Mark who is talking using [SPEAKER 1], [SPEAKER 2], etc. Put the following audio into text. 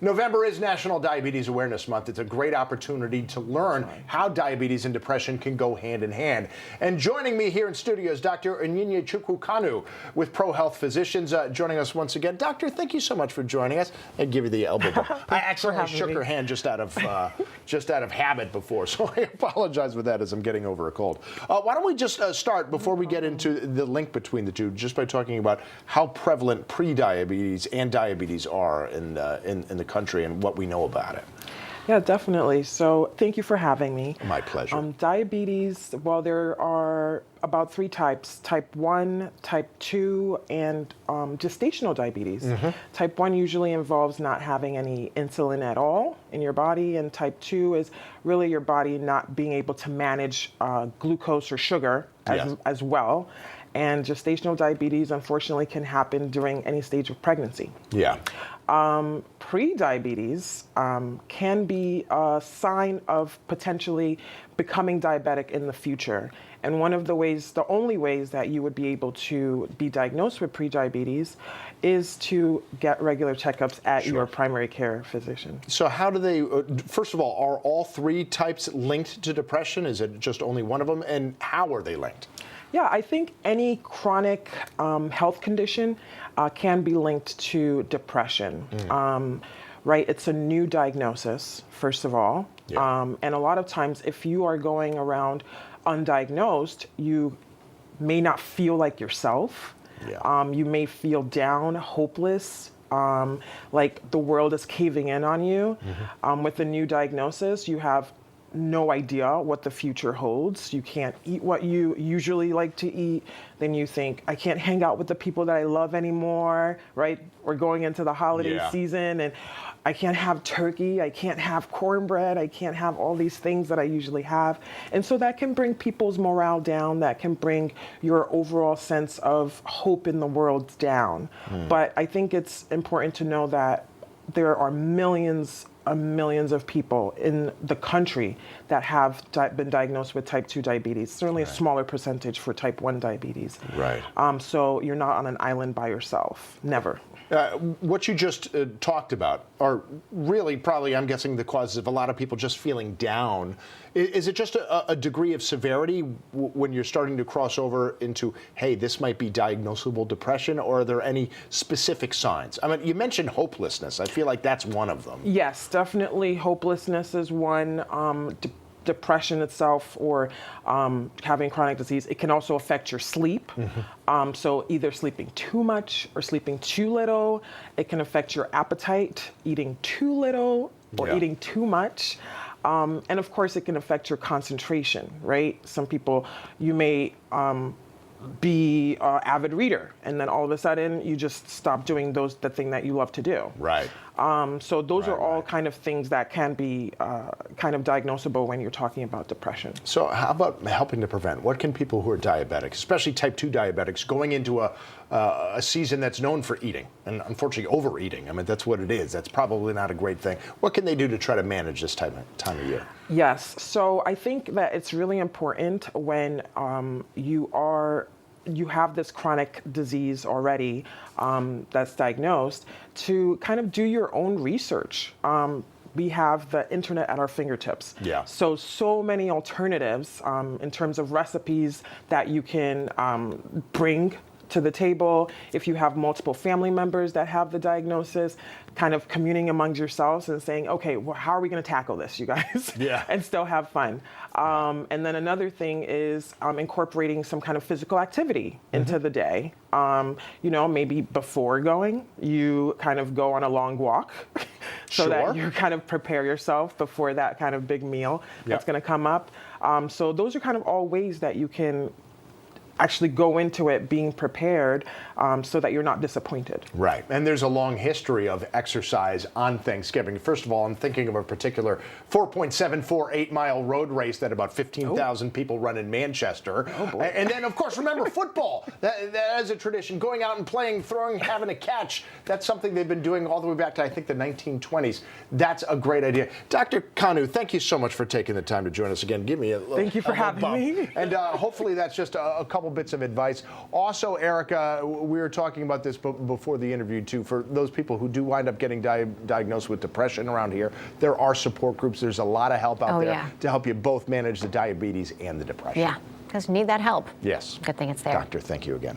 [SPEAKER 1] November is National Diabetes Awareness Month. It's a great opportunity to learn how diabetes and depression can go hand in hand. And joining me here in studio is Dr. Onyinyechukwu Kanu with ProHealth Physicians, joining us once again. Doctor, thank you so much for joining us. I'd give you the elbow bump. I actually shook her hand just out of habit before, so I apologize for that as I'm getting over a cold. Why don't we just start, before we get into the link between the two, just by talking about how prevalent pre-diabetes and diabetes are in the country and what we know about it.
[SPEAKER 2] Yeah, definitely. So thank you for having me.
[SPEAKER 1] My pleasure.
[SPEAKER 2] Diabetes, well, there are about 3 types: type 1, type 2, and gestational diabetes. Mm-hmm. Type 1 usually involves not having any insulin at all in your body, and type 2 is really your body not being able to manage glucose or sugar as well. And gestational diabetes, unfortunately, can happen during any stage of pregnancy. Yeah. Pre-diabetes can be a sign of potentially becoming diabetic in the future. And one of the ways, the only ways that you would be able to be diagnosed with pre-diabetes is to get regular checkups at your primary care physician. So how do they, first of all, are all 3 types linked to depression? Is it just only one of them? And how are they linked? Yeah, I think any chronic health condition can be linked to depression, right? It's a new diagnosis, first of all. Yeah. And a lot of times, if you are going around undiagnosed, you may not feel like yourself. Yeah. You may feel down, hopeless, like the world is caving in on you. Mm-hmm. With a new diagnosis, you have no idea what the future holds. You can't eat what you usually like to eat. Then you think, I can't hang out with the people that I love anymore, right? We're going into the holiday season and I can't have turkey, I can't have cornbread, I can't have all these things that I usually have. And so that can bring people's morale down, that can bring your overall sense of hope in the world down. But I think it's important to know that there are millions of people in the country that have been diagnosed with type 2 diabetes, certainly a smaller percentage for type 1 diabetes. Right. So you're not on an island by yourself, never. What you just talked about are really probably, I'm guessing, the causes of a lot of people just feeling down. Is it just a degree of severity when you're starting to cross over into, hey, this might be diagnosable depression, or are there any specific signs? I mean, you mentioned hopelessness. I feel like that's one of them. Yes, definitely hopelessness is one. Depression itself, or having chronic disease, it can also affect your sleep. Mm-hmm. So either sleeping too much or sleeping too little. It can affect your appetite, eating too little or eating too much. And of course, it can affect your concentration, right? Some people, you may be an avid reader, and then all of a sudden you just stop doing the thing that you love to do. Right. So those are all kind of things that can be kind of diagnosable when you're talking about depression. So how about helping to prevent? What can people who are diabetic, especially type 2 diabetics, going into a season that's known for eating, and unfortunately overeating, I mean, that's what it is. That's probably not a great thing. What can they do to try to manage this time of year? Yes. So I think that it's really important when you have this chronic disease already that's diagnosed, to kind of do your own research. We have the internet at our fingertips. Yeah. So many alternatives in terms of recipes that you can bring to the table. If you have multiple family members that have the diagnosis, kind of communing among yourselves and saying, okay, well, how are we going to tackle this, you guys? Yeah. And still have fun. And then another thing is incorporating some kind of physical activity into the day. Maybe before going, you kind of go on a long walk so that you kind of prepare yourself before that kind of big meal that's going to come up. So those are kind of all ways that you can actually go into it being prepared so that you're not disappointed. Right. And there's a long history of exercise on Thanksgiving. First of all, I'm thinking of a particular 4.748 mile road race that about 15,000 people run in Manchester. Oh, boy. And then, of course, remember football. That is a tradition. Going out and playing, throwing, having a catch. That's something they've been doing all the way back to, I think, the 1920s. That's a great idea. Dr. Kanu, thank you so much for taking the time to join us again. Give me a little Thank you for having me.
[SPEAKER 1] And hopefully that's just a couple couple bits of advice. Also, Erica, we were talking about this before the interview too. For those people who do wind up getting diagnosed with depression around here, there are support groups. There's a lot of help out there to help you both manage the diabetes and the depression.
[SPEAKER 3] Yeah, because you need that help.
[SPEAKER 1] Yes.
[SPEAKER 3] Good thing it's there.
[SPEAKER 1] Doctor, thank you again.